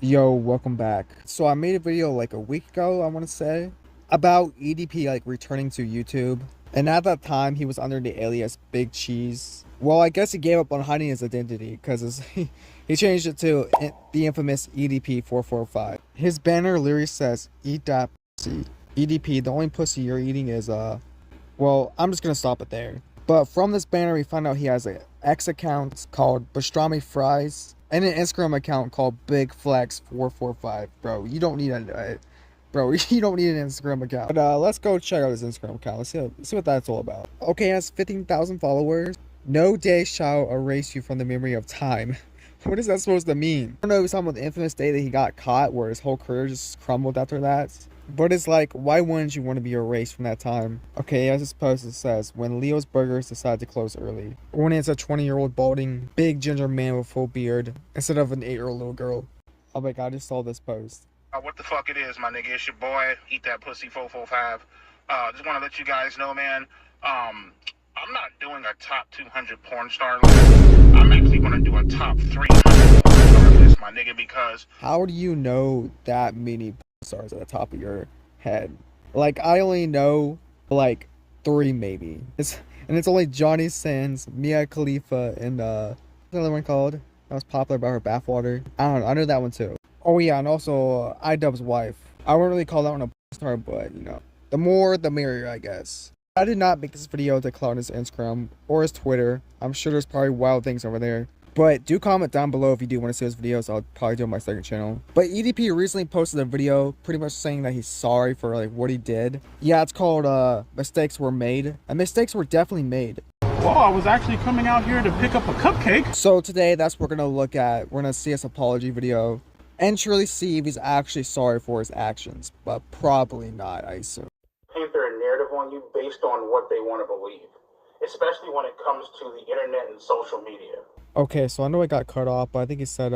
Yo, welcome back. So I made a video like a week ago, I want to say, about EDP like returning to YouTube. And at that time, he was under the alias Big Cheese. Well, I guess he gave up on hiding his identity because he changed it to the infamous EDP445. His banner literally says, "Eat that pussy." EDP, the only pussy you're eating is well, I'm just gonna stop it there. But from this banner, we find out he has an X account called Pastrami Fries and an Instagram account called Big Flex 445. Bro, you don't need bro, you don't need an Instagram account. But let's go check out his Instagram account. Let's see what that's all about. Okay, it has 15,000 followers. No day shall erase you from the memory of time. What is that supposed to mean? I don't know, he was talking about the infamous day that he got caught where his whole career just crumbled after that. But it's like, why wouldn't you want to be erased from that time? Okay, as this post it says, when Leo's Burgers decided to close early. Or when it's a 20-year-old balding, big ginger man with full beard, instead of an 8-year-old little girl. Oh my god, I just saw this post. What the fuck it is, my nigga? It's your boy, Eat That Pussy 445. Just want to let you guys know, man, I'm not doing a top 200 porn star list. I'm actually going to do a top 300 porn star list, my nigga, because... How do you know that many porn stars at the top of your head? Like, I only know, like, 3 maybe. It's only Johnny Sins, Mia Khalifa, and, what's the other one called? That was popular about her bathwater. I don't know, I know that one too. Oh yeah, and also, iDubbbz's wife. I wouldn't really call that one a porn star, but, the more the merrier, I guess. I did not make this video to clown his Instagram or his Twitter. I'm sure there's probably wild things over there. But do comment down below if you do want to see those videos. I'll probably do on my second channel. But EDP recently posted a video pretty much saying that he's sorry for like what he did. Yeah, it's called Mistakes Were Made. And mistakes were definitely made. Well, I was actually coming out here to pick up a cupcake. So today, that's what we're going to look at. We're going to see his apology video and truly see if he's actually sorry for his actions. But probably not, I assume. Paint their narrative on you based on what they want to believe, especially when it comes to the internet and social media. Okay, so I know I got cut off, but I think he said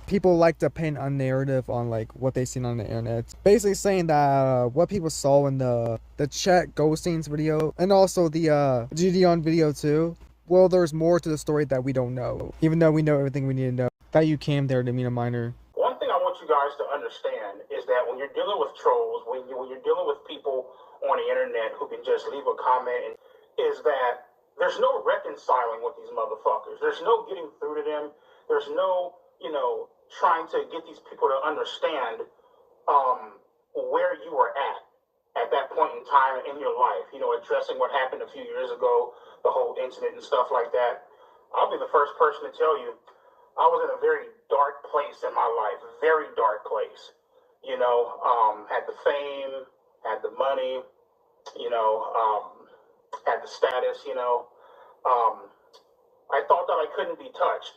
people like to paint a narrative on like what they seen on the internet. Basically saying that what people saw in the Chet Ghostings video and also the Gideon video too. Well, there's more to the story that we don't know, even though we know everything we need to know. That you came there to meet a minor. One thing I want you guys to understand is that when you're dealing with trolls, when you're dealing with people on the internet who can just leave a comment, is that there's no reconciling with these motherfuckers. There's no getting through to them. There's no, trying to get these people to understand where you were at that point in time in your life. Addressing what happened a few years ago, the whole incident and stuff like that. I'll be the first person to tell you, I was in a very dark place in my life, very dark place. Had the fame, had the money, had the status, I thought that I couldn't be touched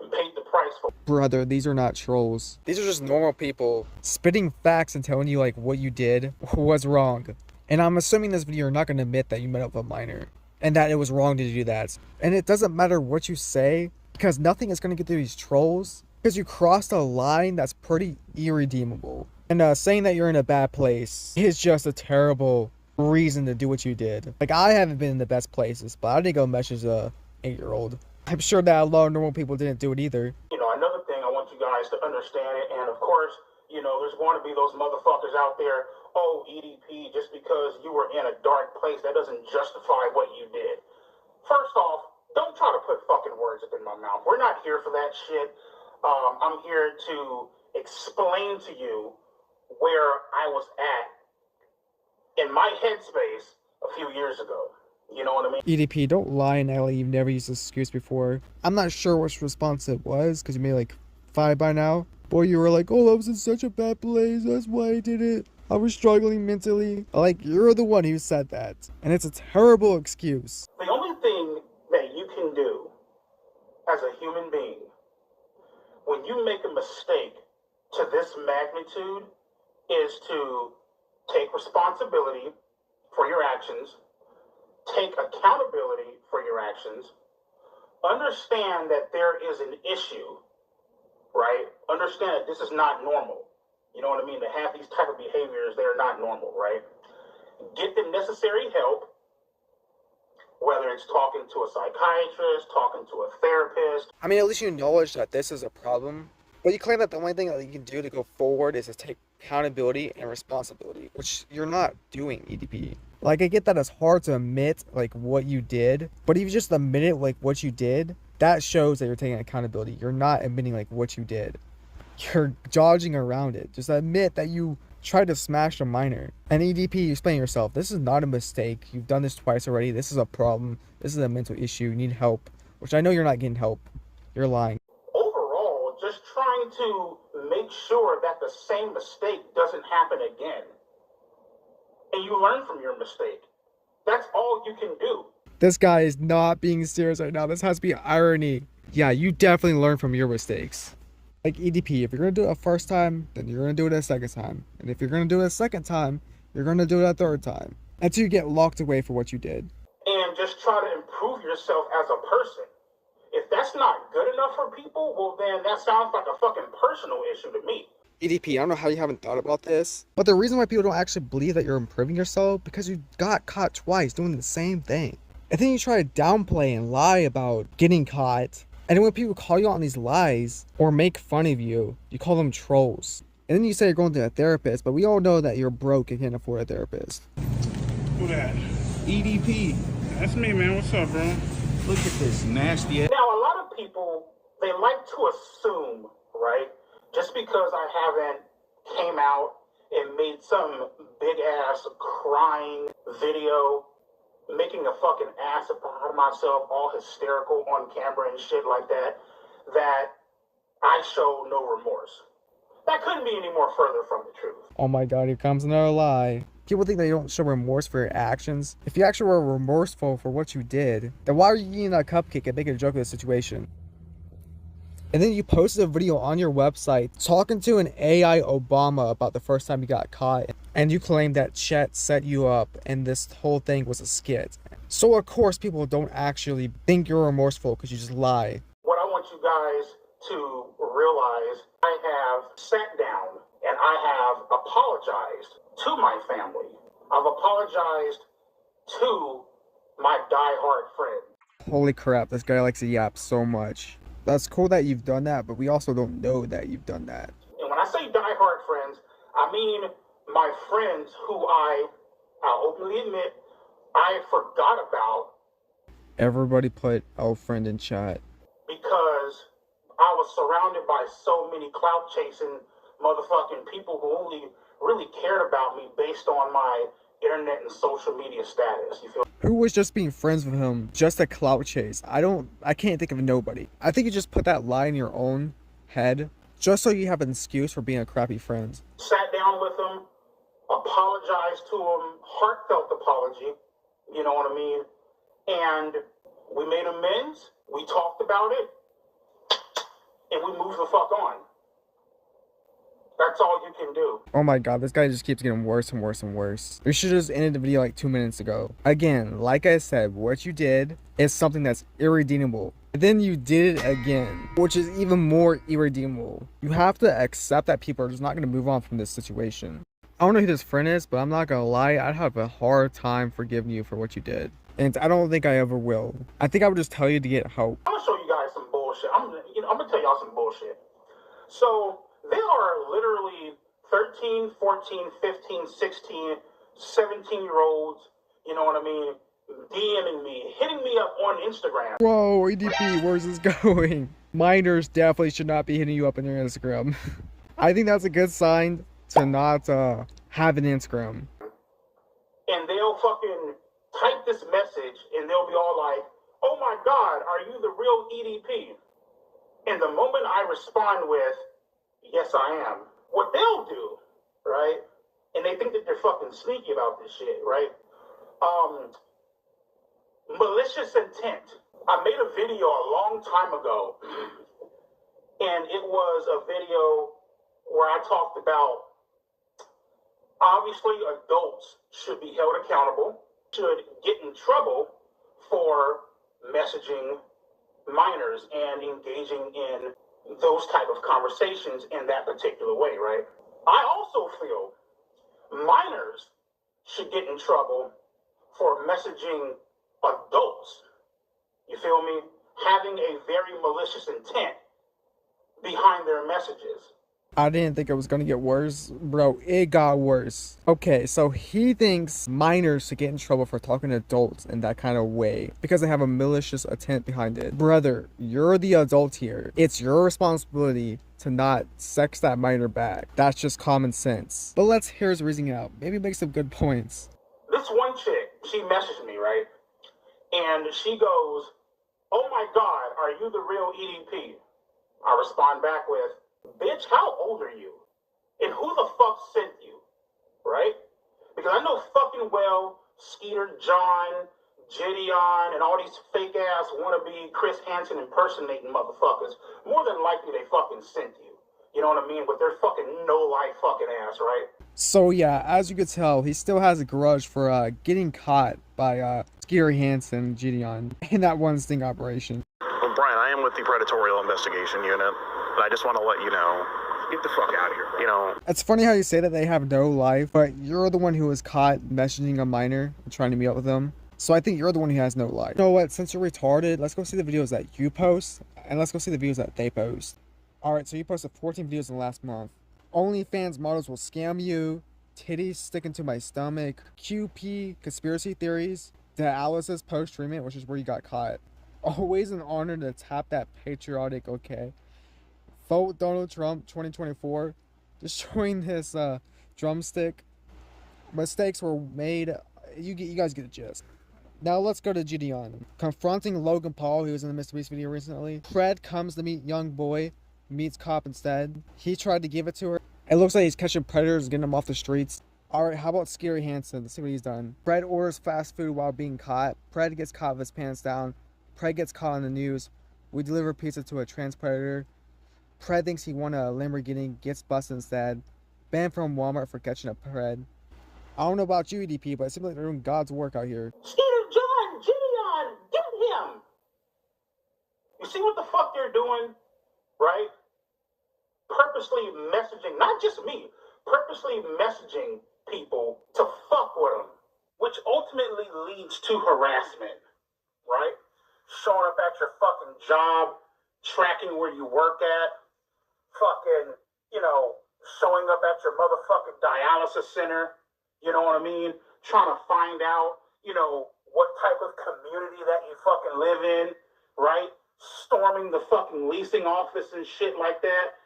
and paid the price for. Brother, these are not trolls. These are just normal people spitting facts and telling you like what you did was wrong. And I'm assuming this video you're not going to admit that you met up with a minor and that it was wrong to do that. And it doesn't matter what you say because nothing is going to get through these trolls because you crossed a line that's pretty irredeemable. And saying that you're in a bad place is just a terrible reason to do what you did. Like, I haven't been in the best places, but I didn't go message a 8-year-old. I'm sure that a lot of normal people didn't do it either. Another thing I want you guys to understand it, and of course, there's going to be those motherfuckers out there, oh, EDP, just because you were in a dark place, that doesn't justify what you did. First off, don't try to put fucking words up in my mouth. We're not here for that shit. I'm here to explain to you where I was at in my headspace a few years ago. You know what I mean? EDP, don't lie and act like you've never used this excuse before. I'm not sure which response it was, because you made like 5 by now. Boy, you were like, oh, I was in such a bad place, that's why I did it. I was struggling mentally. Like, you're the one who said that. And it's a terrible excuse. The only thing that you can do as a human being when you make a mistake to this magnitude is to take responsibility for your actions, take accountability for your actions, understand that there is an issue, right? Understand that this is not normal. You know what I mean? To have these type of behaviors, they're not normal, right? Get the necessary help whether it's talking to a psychiatrist, talking to a therapist. I mean, at least you acknowledge that this is a problem. But you claim that the only thing that you can do to go forward is to take accountability and responsibility, which you're not doing, EDP. Like, I get that it's hard to admit, like, what you did. But if you just admit it, like, what you did, that shows that you're taking accountability. You're not admitting, like, what you did. You're dodging around it. Just admit that you tried to smash a minor. And EDP, you explain yourself. This is not a mistake. You've done this twice already. This is a problem. This is a mental issue. You need help. Which I know you're not getting help. You're lying. Overall, just trying to make sure that the same mistake doesn't happen again. And you learn from your mistake. That's all you can do. This guy is not being serious right now. This has to be irony. Yeah, you definitely learn from your mistakes. Like EDP, if you're going to do it a first time, then you're going to do it a second time. And if you're going to do it a second time, you're going to do it a third time. Until you get locked away for what you did. And just try to improve yourself as a person. If that's not good enough for people, well then that sounds like a fucking personal issue to me. EDP, I don't know how you haven't thought about this, but the reason why people don't actually believe that you're improving yourself, because you got caught twice doing the same thing. And then you try to downplay and lie about getting caught. And then when people call you out on these lies or make fun of you, you call them trolls. And then you say you're going to a therapist, but we all know that you're broke and can't afford a therapist. Who that? EDP. That's me, man. What's up, bro? Look at this nasty ass. Now, a lot of people, they like to assume, right? Just because I haven't came out and made some big ass crying video, making a fucking ass out of myself, all hysterical on camera and shit like that, that I show no remorse. That couldn't be any more further from the truth. Oh my god, here comes another lie. People think that you don't show remorse for your actions. If you actually were remorseful for what you did, then why are you eating a cupcake and making a joke of the situation? And then you posted a video on your website talking to an AI Obama about the first time you got caught. And you claimed that Chet set you up and this whole thing was a skit. So of course people don't actually think you're remorseful because you just lie. What I want you guys to realize, I have sat down and I have apologized to my family. I've apologized to my diehard friend. Holy crap, this guy likes to yap so much. That's cool that you've done that, but we also don't know that you've done that. And when I say diehard friends, I mean my friends who I'll openly admit, I forgot about. Everybody put our friend in chat. Because I was surrounded by so many clout chasing motherfucking people who only really cared about me based on my internet and social media status. You feel? Who was just being friends with him just a clout chase? I can't think of nobody. I think you just put that lie in your own head just so you have an excuse for being a crappy friend. Sat down with him, apologized to him, heartfelt apology, you know what I mean? And we made amends, we talked about it, and we moved the fuck on. That's all you can do. Oh my god, this guy just keeps getting worse and worse and worse. We should just ended the video like 2 minutes ago. Again, like I said, what you did is something that's irredeemable. And then you did it again, which is even more irredeemable. You have to accept that people are just not going to move on from this situation. I don't know who this friend is, but I'm not going to lie, I'd have a hard time forgiving you for what you did. And I don't think I ever will. I think I would just tell you to get help. I'm gonna show you guys some bullshit. I'm gonna tell y'all some bullshit. So, there are literally 13, 14, 15, 16, 17-year-olds, you know what I mean, DMing me, hitting me up on Instagram. Whoa, EDP, where's this going? Minors definitely should not be hitting you up on your Instagram. I think that's a good sign to not have an Instagram. And they'll fucking type this message and they'll be all like, oh my god, are you the real EDP? And the moment I respond with, yes, I am. What they'll do, right? And they think that they're fucking sneaky about this shit, right? Malicious intent. I made a video a long time ago, and it was a video where I talked about, obviously, adults should be held accountable, should get in trouble for messaging minors and engaging in those type of conversations in that particular way, right? I also feel minors should get in trouble for messaging adults, you feel me, having a very malicious intent behind their messages. I didn't think it was gonna get worse. Bro, it got worse. Okay, so he thinks minors should get in trouble for talking to adults in that kind of way because they have a malicious intent behind it. Brother, you're the adult here. It's your responsibility to not sex that minor back. That's just common sense. But let's hear his reasoning out. Maybe make some good points. This one chick, she messaged me, right? And she goes, "Oh my God, are you the real EDP?" I respond back with, "Bitch, how old are you? And who the fuck sent you?" Right? Because I know fucking well Skeeter John, Gideon, and all these fake ass wannabe Chris Hansen impersonating motherfuckers. More than likely they fucking sent you. You know what I mean? With their fucking no-life fucking ass, right? So yeah, as you could tell, he still has a grudge for getting caught by Skeeter Hansen and Gideon in that one sting operation. Well, Brian, I am with the Predatorial Investigation Unit, and I just want to let you know, get the fuck out of here. You know, It's funny how you say that they have no life, but you're the one who was caught messaging a minor and trying to meet up with them. So I think you're the one who has no life. You know what? Since you're retarded, let's go see the videos that you post, and let's go see the videos that they post. Alright, so you posted 14 videos in the last month. OnlyFans models will scam you. Titties sticking to my stomach. QP conspiracy theories. The Alice's post treatment, which is where you got caught. Always an honor to tap that patriotic okay. Vote Donald Trump 2024. Destroying his drumstick. Mistakes were made. You guys get the gist. Now let's go to Gideon. Confronting Logan Paul, who was in the Mr. Beast video recently. Fred comes to meet young boy. Meets cop instead. He tried to give it to her. It looks like he's catching predators, getting them off the streets. Alright, how about Skeeter Hansen? Let's see what he's done. Fred orders fast food while being caught. Fred gets caught with his pants down. Fred gets caught on the news. We deliver pizza to a trans predator. Fred thinks he won a Lamborghini, gets busted instead. Banned from Walmart for catching a Fred. I don't know about you, EDP, but it seems like they're doing God's work out here. Skeeter John, Gideon, get him! You see what the fuck they're doing? Right? Purposely messaging, not just me, purposely messaging people to fuck with them, which ultimately leads to harassment, right? Showing up at your fucking job, tracking where you work at, fucking, showing up at your motherfucking dialysis center, you know what I mean? Trying to find out, what type of community that you fucking live in, right? Storming the fucking leasing office and shit like that.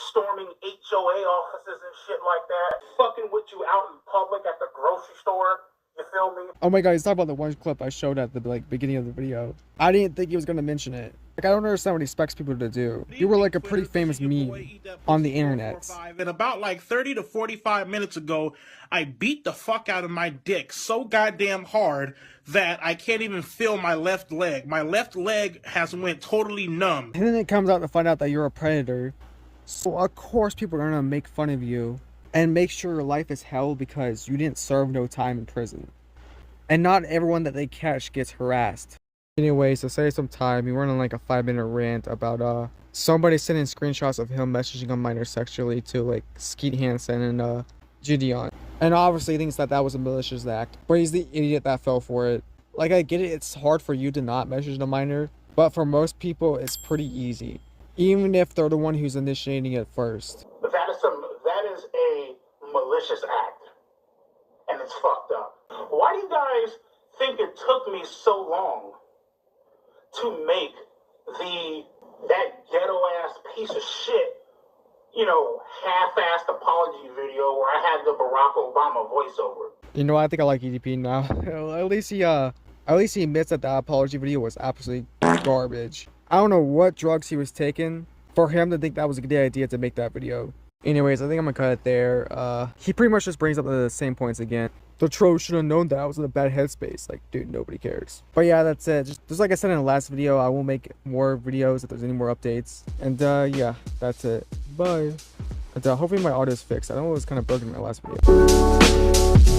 Storming HOA offices and shit like that. Fucking with you out in public at the grocery store. You feel me? Oh my god, he's talking about the one clip I showed at the beginning of the video. I didn't think he was gonna mention it. Like, I don't understand what he expects people to do. You were like a pretty famous meme on the internet. And about like 30 to 45 minutes ago, I beat the fuck out of my dick so goddamn hard that I can't even feel my left leg. My left leg has went totally numb. And then it comes out to find out that you're a predator. So of course people are gonna make fun of you and make sure your life is hell because you didn't serve no time in prison. And not everyone that they catch gets harassed. Anyways, to save some time, he went on like a 5-minute rant about somebody sending screenshots of him messaging a minor sexually to like Skeet Hansen and Gideon. And obviously he thinks that was a malicious act, but he's the idiot that fell for it. Like, I get it, it's hard for you to not message a minor, but for most people it's pretty easy, even if they're the one who's initiating it first. But that is a malicious act, and it's fucked up. Why do you guys think it took me so long to make that ghetto ass piece of shit, half-assed apology video where I had the Barack Obama voiceover? You know, I think I like EDP now. At least he admits that the apology video was absolutely garbage. I don't know what drugs he was taking for him to think that was a good idea to make that video. Anyways, I think I'm gonna cut it there. He pretty much just brings up the same points again. The troll should have known that I was in a bad headspace. Like, dude, nobody cares. But yeah, that's it. Just like I said in the last video, I will make more videos if there's any more updates. And yeah, that's it. Bye. And hopefully my audio is fixed. I know it was kind of broken in my last video.